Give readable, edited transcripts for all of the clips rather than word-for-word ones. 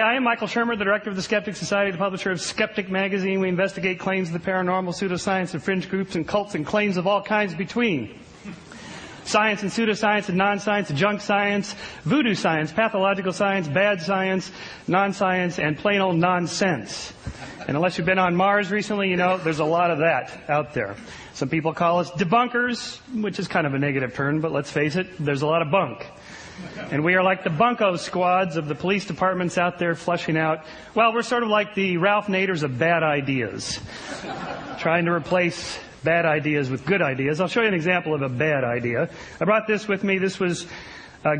Hi, I'm Michael Shermer, the director of the Skeptic Society, the publisher of Skeptic Magazine. We investigate claims of the paranormal, pseudoscience, and fringe groups and cults and claims of all kinds between. Science and pseudoscience and non-science, junk science, voodoo science, pathological science, bad science, non-science, and plain old nonsense. And unless you've been on Mars recently, you know there's a lot of that out there. Some people call us debunkers, which is kind of a negative term, but let's face it, there's a lot of bunk. And we are like the bunko squads of the police departments out there flushing out. Well, we're sort of like the Ralph Naders of bad ideas, trying to replace bad ideas with good ideas. I'll show you an example of a bad idea. I brought this with me. This was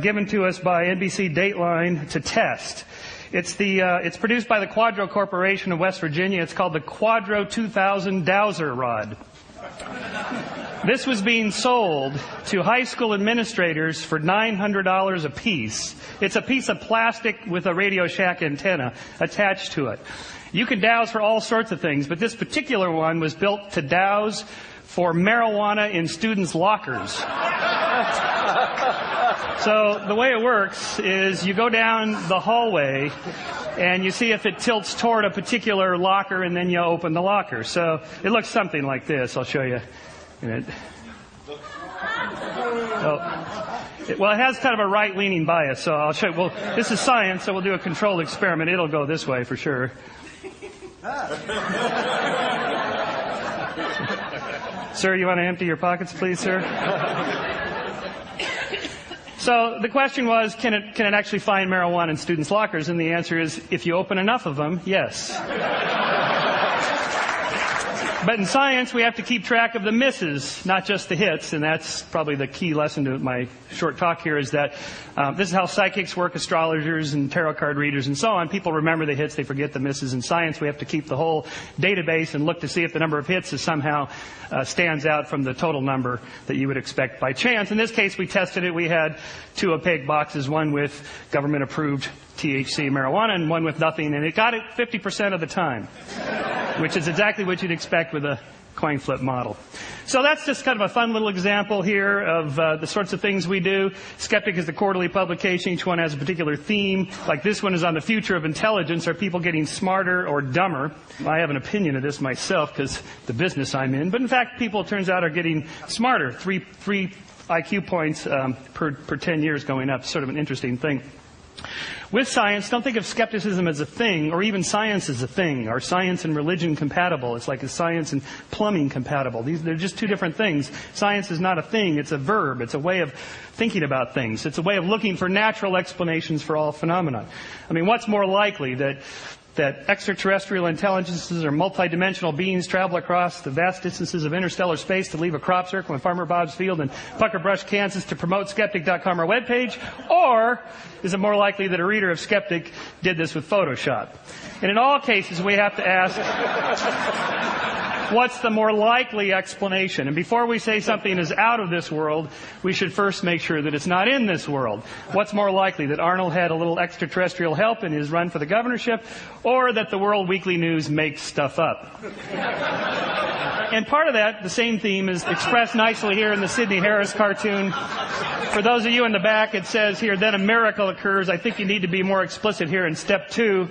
given to us by NBC Dateline to test. It's produced by the Quadro Corporation of West Virginia. It's called the Quadro 2000 Dowser Rod. This was being sold to high school administrators for $900 a piece. It's a piece of plastic with a Radio Shack antenna attached to it. You can douse for all sorts of things, but this particular one was built to douse for marijuana in students' lockers. So the way it works is you go down the hallway and you see if it tilts toward a particular locker, and then you open the locker. So it looks something like this. I'll show you. Well, it has kind of a right-leaning bias, so I'll show you. Well, this is science, so we'll do a controlled experiment. It'll go this way for sure. Sir, you want to empty your pockets, please, sir? So the question was, can it actually find marijuana in students' lockers? And the answer is, if you open enough of them, yes. But in science, we have to keep track of the misses, not just the hits, and that's probably the key lesson to my short talk here, is that this is how psychics work, astrologers and tarot card readers and so on. People remember the hits, they forget the misses. In science, we have to keep the whole database and look to see if the number of hits is somehow stands out from the total number that you would expect by chance. In this case, we tested it. We had two opaque boxes, one with government-approved THC marijuana and one with nothing, and it got it 50% of the time, which is exactly what you'd expect with a coin flip model. So that's just kind of a fun little example here of the sorts of things we do. Skeptic is the quarterly publication. Each one has a particular theme. Like this one is on the future of intelligence. Are people getting smarter or dumber? I have an opinion of this myself because the business I'm in. But in fact, people, it turns out, are getting smarter. Three IQ points per 10 years going up. Sort of an interesting thing. With science, don't think of skepticism as a thing, or even science as a thing. Are science and religion compatible? It's like, is science and plumbing compatible? They're just two different things. Science is not a thing, it's a verb. It's a way of thinking about things. It's a way of looking for natural explanations for all phenomena. I mean, what's more likely, that extraterrestrial intelligences or multidimensional beings travel across the vast distances of interstellar space to leave a crop circle in Farmer Bob's field in Pucker Brush, Kansas to promote Skeptic.com, our webpage? Or is it more likely that a reader of Skeptic did this with Photoshop? And in all cases, we have to ask, what's the more likely explanation? And before we say something is out of this world, we should first make sure that it's not in this world. What's more likely, that Arnold had a little extraterrestrial help in his run for the governorship, or that the World Weekly News makes stuff up? And part of that, the same theme, is expressed nicely here in the Sidney Harris cartoon. For those of you in the back, it says here, then a miracle occurs. I think you need to be more explicit here in step 2.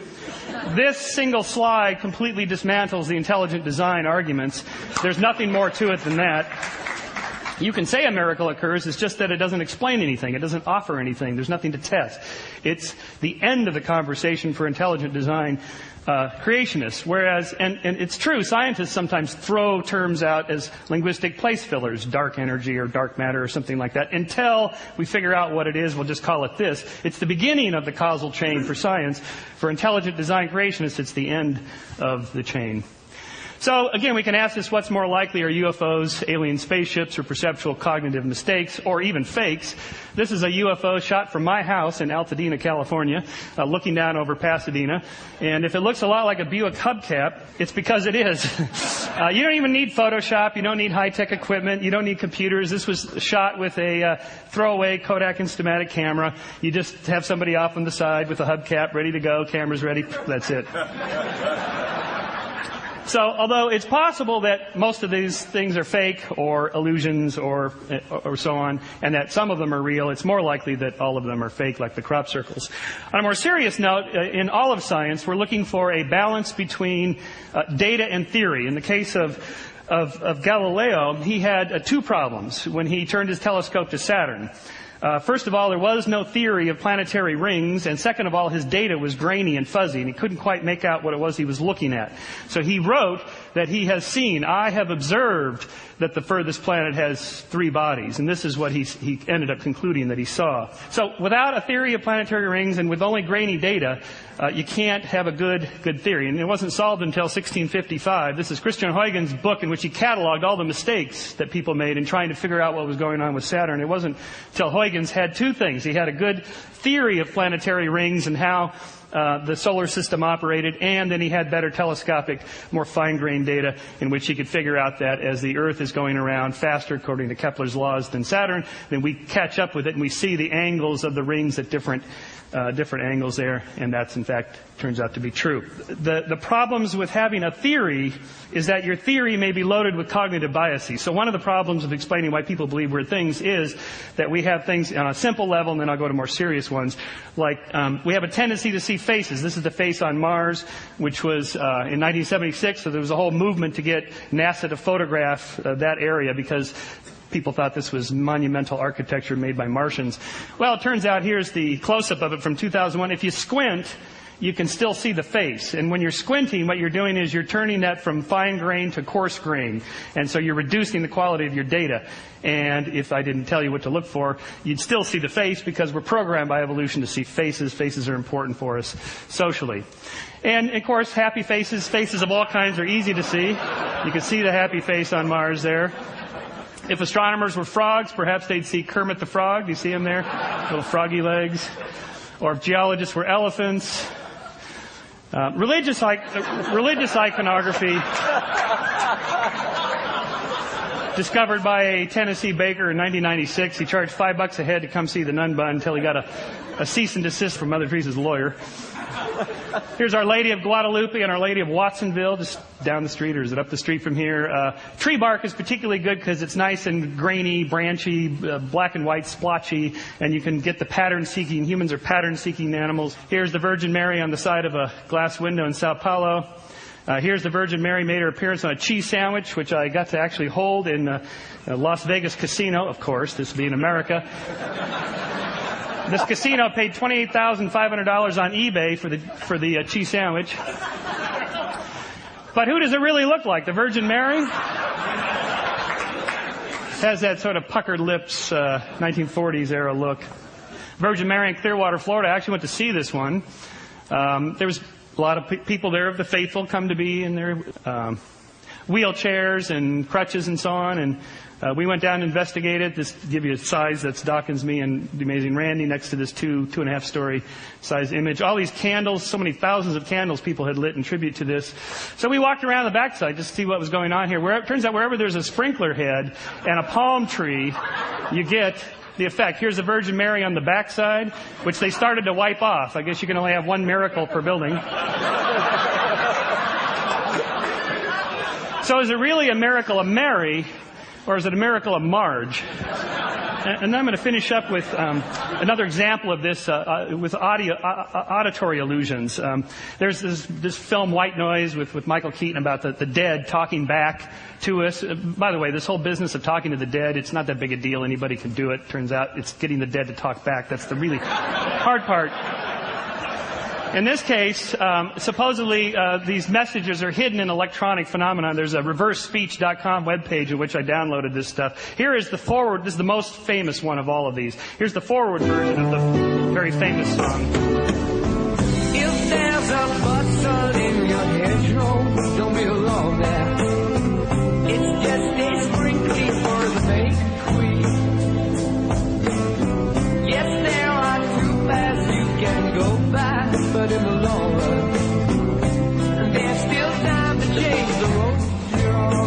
This single slide completely dismantles the intelligent design arguments. There's nothing more to it than that. You can say a miracle occurs, it's just that it doesn't explain anything. It doesn't offer anything. There's nothing to test. It's the end of the conversation for intelligent design creationists. Whereas, and it's true, scientists sometimes throw terms out as linguistic place fillers, dark energy or dark matter or something like that. Until we figure out what it is, we'll just call it this. It's the beginning of the causal chain for science. For intelligent design creationists, it's the end of the chain. So, again, we can ask this, what's more likely, are UFOs, alien spaceships, or perceptual cognitive mistakes, or even fakes? This is a UFO shot from my house in Altadena, California, looking down over Pasadena. And if it looks a lot like a Buick hubcap, it's because it is. You don't even need Photoshop. You don't need high-tech equipment. You don't need computers. This was shot with a throwaway Kodak Instamatic camera. You just have somebody off on the side with a hubcap ready to go, cameras ready. That's it. So, although it's possible that most of these things are fake or illusions or so on, and that some of them are real, it's more likely that all of them are fake, like the crop circles. On a more serious note, in all of science, we're looking for a balance between data and theory. In the case of Galileo, he had two problems when he turned his telescope to Saturn. First of all, there was no theory of planetary rings, and second of all, his data was grainy and fuzzy, and he couldn't quite make out what it was he was looking at. So he wrote that he has seen, I have observed that the furthest planet has 3 bodies, and this is what he ended up concluding that he saw. So without a theory of planetary rings and with only grainy data, you can't have a good theory. And it wasn't solved until 1655. This is Christian Huygens' book in which he cataloged all the mistakes that people made in trying to figure out what was going on with Saturn. It wasn't until Huygens had 2 things. He had a good theory of planetary rings and how the solar system operated, and then he had better telescopic, more fine-grained data in which he could figure out that as the Earth is going around faster, according to Kepler's laws, than Saturn, then we catch up with it and we see the angles of the rings at different angles there, and that's in fact turns out to be true. The problems with having a theory is that your theory may be loaded with cognitive biases. So one of the problems of explaining why people believe weird things is that we have things on a simple level, and then I'll go to more serious ones. Like we have a tendency to see faces. This is the face on Mars, which was in 1976. So there was a whole movement to get NASA to photograph that area because people thought this was monumental architecture made by Martians. Well, it turns out here's the close-up of it from 2001. If you squint, you can still see the face. And when you're squinting, what you're doing is you're turning that from fine grain to coarse grain. And so you're reducing the quality of your data. And if I didn't tell you what to look for, you'd still see the face because we're programmed by evolution to see faces. Faces are important for us socially. And, of course, happy faces, faces of all kinds are easy to see. You can see the happy face on Mars there. If astronomers were frogs, perhaps they'd see Kermit the Frog. Do you see him there? Little froggy legs. Or if geologists were elephants. Religious iconography discovered by a Tennessee baker in 1996. He charged $5 a head to come see the nun bun until he got a cease and desist from Mother Teresa's lawyer. Here's Our Lady of Guadalupe and Our Lady of Watsonville, just down the street, or is it up the street from here? Tree bark is particularly good because it's nice and grainy, branchy, black and white, splotchy, and you can get the pattern-seeking. Humans are pattern-seeking animals. Here's the Virgin Mary on the side of a glass window in Sao Paulo. Here's the Virgin Mary made her appearance on a cheese sandwich, which I got to actually hold in a Las Vegas casino, of course, this being America. This casino paid $28,500 on eBay for the cheese sandwich. But who does it really look like? The Virgin Mary? Has that sort of puckered lips, 1940s era look. Virgin Mary in Clearwater, Florida. I actually went to see this one. There was a lot of people there of the faithful come to be in their wheelchairs and crutches and so on. And we went down and investigated. This to give you a size, that's Dawkins, me, and the amazing Randy next to this 2.5 story size image. All these candles, so many thousands of candles people had lit in tribute to this. So we walked around the backside just to see what was going on here. It turns out wherever there's a sprinkler head and a palm tree, you get the effect. Here's the Virgin Mary on the backside, which they started to wipe off. I guess you can only have one miracle per building. So is it really a miracle of Mary, or is it a miracle of Marge? And then I'm going to finish up with another example of this with auditory illusions. There's this film White Noise with Michael Keaton about the dead talking back to us. By the way, this whole business of talking to the dead, it's not that big a deal. Anybody can do it. Turns out it's getting the dead to talk back. That's the really hard part. In this case, supposedly these messages are hidden in electronic phenomena. There's a reversespeech.com webpage in which I downloaded this stuff. Here is the forward. This is the most famous one of all of these. Here's the forward version of the very famous song. If there's a bustle in your hedgerow, don't be alone there. It's just a sprinkling for the maiden queen. Yes, there are two paths you can go by. But in the long run, there's still time to change the road you're on.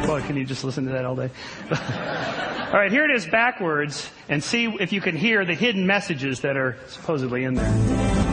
Boy, can you just listen to that all day? All right, here it is backwards, and see if you can hear the hidden messages that are supposedly in there.